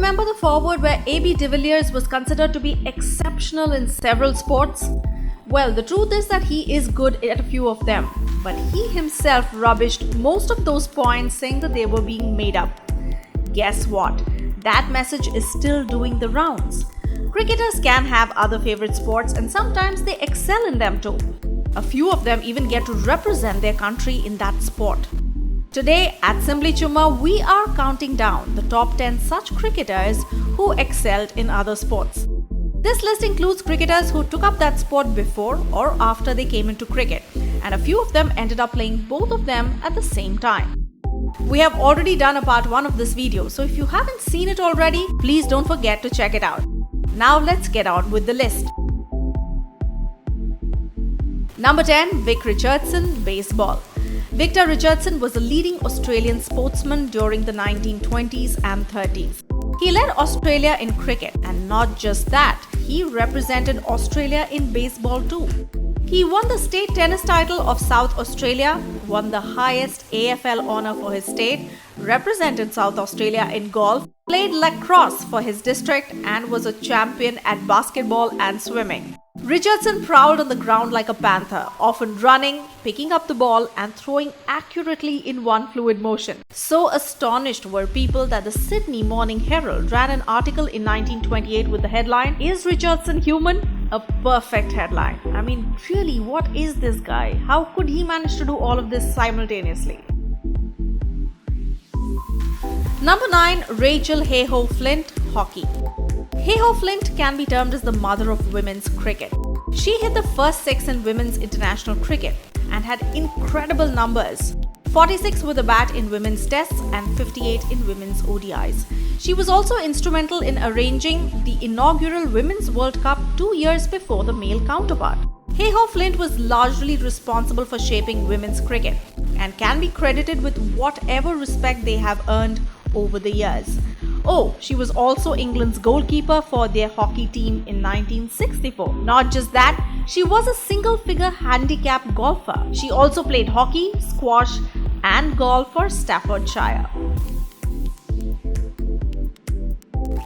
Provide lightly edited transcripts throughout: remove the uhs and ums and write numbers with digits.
remember the forward where AB de Villiers was considered to be exceptional in several sports? Well, the truth is that he is good at a few of them, but he himself rubbished most of those points, saying that they were being made up. Guess what? That message is still doing the rounds. Cricketers can have other favorite sports and sometimes they excel in them too. A few of them even get to represent their country in that sport. Today at Simbly Chumma, we are counting down the top 10 such cricketers who excelled in other sports. This list includes cricketers who took up that sport before or after they came into cricket, and a few of them ended up playing both of them at the same time. We have already done a part 1 of this video, so if you haven't seen it already, please don't forget to check it out. Now let's get on with the list. Number 10. Vic Richardson Baseball. Victor Richardson was a leading Australian sportsman during the 1920s and 30s. He led Australia in cricket, and not just that, he represented Australia in baseball too. He won the state tennis title of South Australia, won the highest AFL honour for his state, represented South Australia in golf, played lacrosse for his district, and was a champion at basketball and swimming. Richardson prowled on the ground like a panther, often running, picking up the ball and throwing accurately in one fluid motion. So astonished were people that the Sydney Morning Herald ran an article in 1928 with the headline, "Is Richardson human?" A perfect headline. I mean, really, what is this guy? How could he manage to do all of this simultaneously? Number 9. Rachel Hayhoe Flint, Hockey. Hayhoe Flint can be termed as the mother of women's cricket. She hit the first 6 in women's international cricket and had incredible numbers. 46 with a bat in women's tests and 58 in women's ODIs. She was also instrumental in arranging the inaugural Women's World Cup 2 years before the male counterpart. Hayhoe Flint was largely responsible for shaping women's cricket and can be credited with whatever respect they have earned over the years. Oh, she was also England's goalkeeper for their hockey team in 1964. Not just that, she was a single-figure handicap golfer. She also played hockey, squash, and golf for Staffordshire.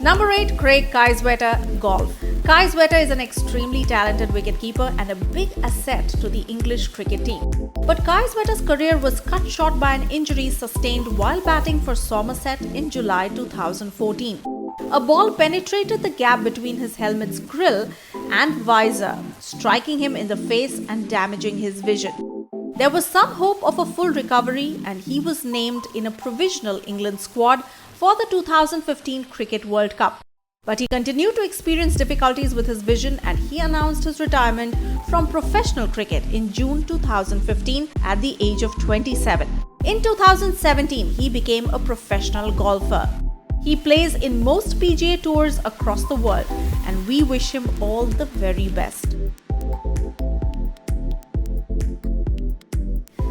Number 8. Craig Kaiswetter, Golf. Kaiswetter is an extremely talented wicketkeeper and a big asset to the English cricket team. But Kaiswetter's career was cut short by an injury sustained while batting for Somerset in July 2014. A ball penetrated the gap between his helmet's grill and visor, striking him in the face and damaging his vision. There was some hope of a full recovery, and he was named in a provisional England squad for the 2015 Cricket World Cup. But he continued to experience difficulties with his vision, and he announced his retirement from professional cricket in June 2015 at the age of 27. In 2017, he became a professional golfer. He plays in most PGA tours across the world, and we wish him all the very best.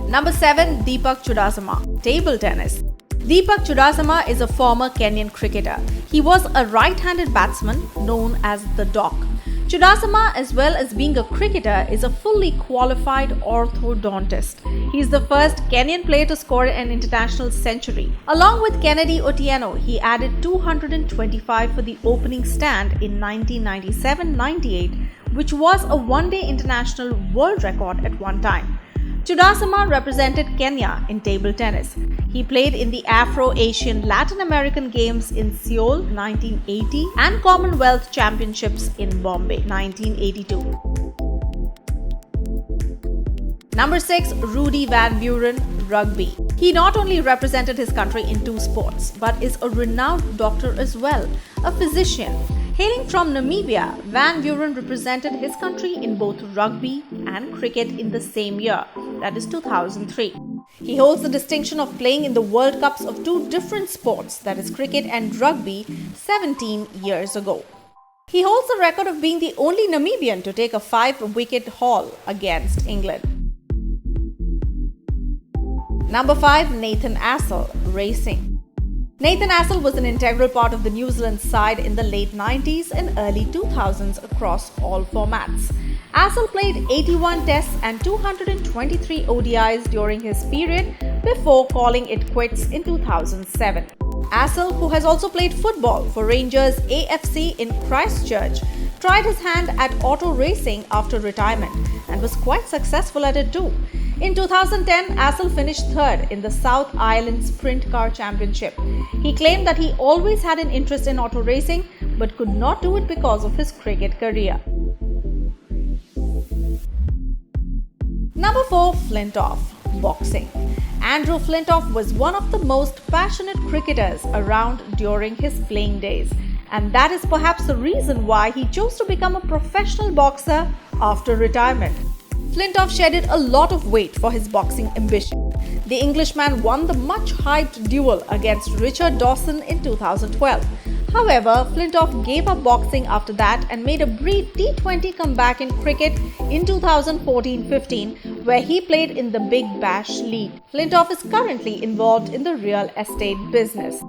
Number 7. Deepak Chudasama, Table Tennis. Deepak Chudasama is a former Kenyan cricketer. He was a right-handed batsman known as the Doc. Chudasama, as well as being a cricketer, is a fully qualified orthodontist. He is the first Kenyan player to score an international century. Along with Kennedy Otieno, he added 225 for the opening stand in 1997-98, which was a one-day international world record at one time. Chudasama represented Kenya in table tennis. He played in the Afro-Asian Latin American Games in Seoul 1980 and Commonwealth Championships in Bombay 1982. Number 6. Rudy Van Buren, Rugby. He not only represented his country in 2 sports, but is a renowned doctor as well, a physician. Hailing from Namibia, Van Buren represented his country in both rugby and cricket in the same year, that is 2003. He holds the distinction of playing in the World Cups of 2 different sports, that is cricket and rugby, 17 years ago. He holds the record of being the only Namibian to take a 5-wicket haul against England. Number 5. Nathan Assel, Racing. Nathan Assel was an integral part of the New Zealand side in the late 90s and early 2000s across all formats. Assel played 81 tests and 223 ODIs during his period before calling it quits in 2007. Astle, who has also played football for Rangers AFC in Christchurch, tried his hand at auto racing after retirement and was quite successful at it too. In 2010, Astle finished third in the South Island Sprint Car Championship. He claimed that he always had an interest in auto racing but could not do it because of his cricket career. Number 4. Flintoff. Boxing. Andrew Flintoff was one of the most passionate cricketers around during his playing days, and that is perhaps the reason why he chose to become a professional boxer after retirement. Flintoff shedded a lot of weight for his boxing ambition. The Englishman won the much-hyped duel against Richard Dawson in 2012. However, Flintoff gave up boxing after that and made a brief T20 comeback in cricket in 2014-15, where he played in the Big Bash League. Flintoff is currently involved in the real estate business.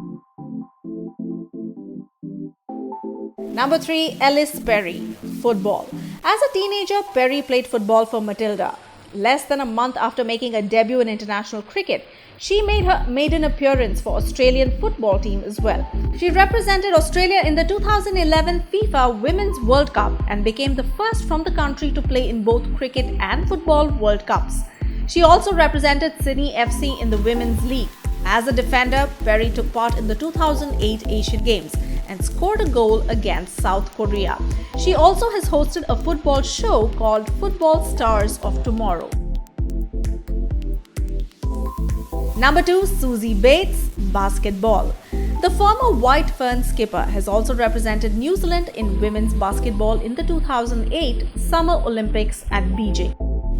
Number 3. Ellis Perry. Football. As a teenager, Perry played football for Matilda. Less than a month after making a debut in international cricket, she made her maiden appearance for Australian football team as well. She represented Australia in the 2011 FIFA Women's World Cup and became the first from the country to play in both cricket and football World Cups. She also represented Sydney FC in the Women's League. As a defender, Perry took part in the 2008 Asian Games and scored a goal against South Korea. She also has hosted a football show called Football Stars of Tomorrow. Number 2. Suzy Bates. Basketball. The former White Fern skipper has also represented New Zealand in women's basketball in the 2008 Summer Olympics at Beijing.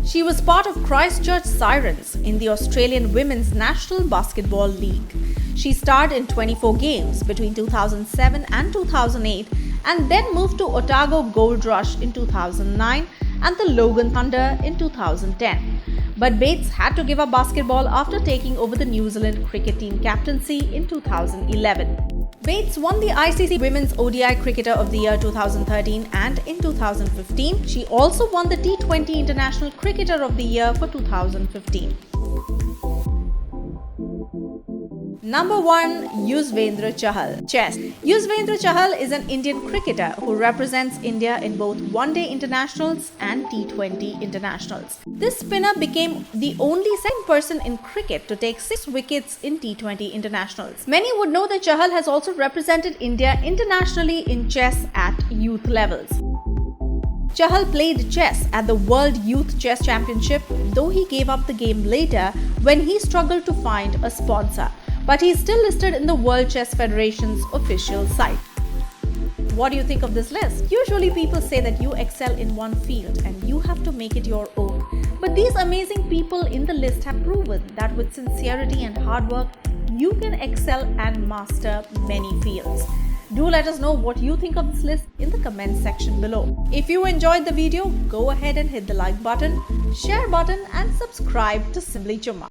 She was part of Christchurch Sirens in the Australian Women's National Basketball League. She starred in 24 games between 2007 and 2008 and then moved to Otago Gold Rush in 2009 and the Logan Thunder in 2010. But Bates had to give up basketball after taking over the New Zealand cricket team captaincy in 2011. Bates won the ICC Women's ODI Cricketer of the Year 2013 and in 2015, she also won the T20 International Cricketer of the Year for 2015. Number 1. Yuzvendra Chahal. Chess. Yuzvendra Chahal is an Indian cricketer who represents India in both one-day internationals and T20 internationals. This spinner became the only second person in cricket to take 6 wickets in T20 internationals. Many would know that Chahal has also represented India internationally in chess at youth levels. Chahal played chess at the World Youth Chess Championship, though he gave up the game later when he struggled to find a sponsor. But he is still listed in the World Chess Federation's official site. What do you think of this list? Usually people say that you excel in one field and you have to make it your own. But these amazing people in the list have proven that with sincerity and hard work, you can excel and master many fields. Do let us know what you think of this list in the comments section below. If you enjoyed the video, go ahead and hit the like button, share button and subscribe to Simbly Chumma.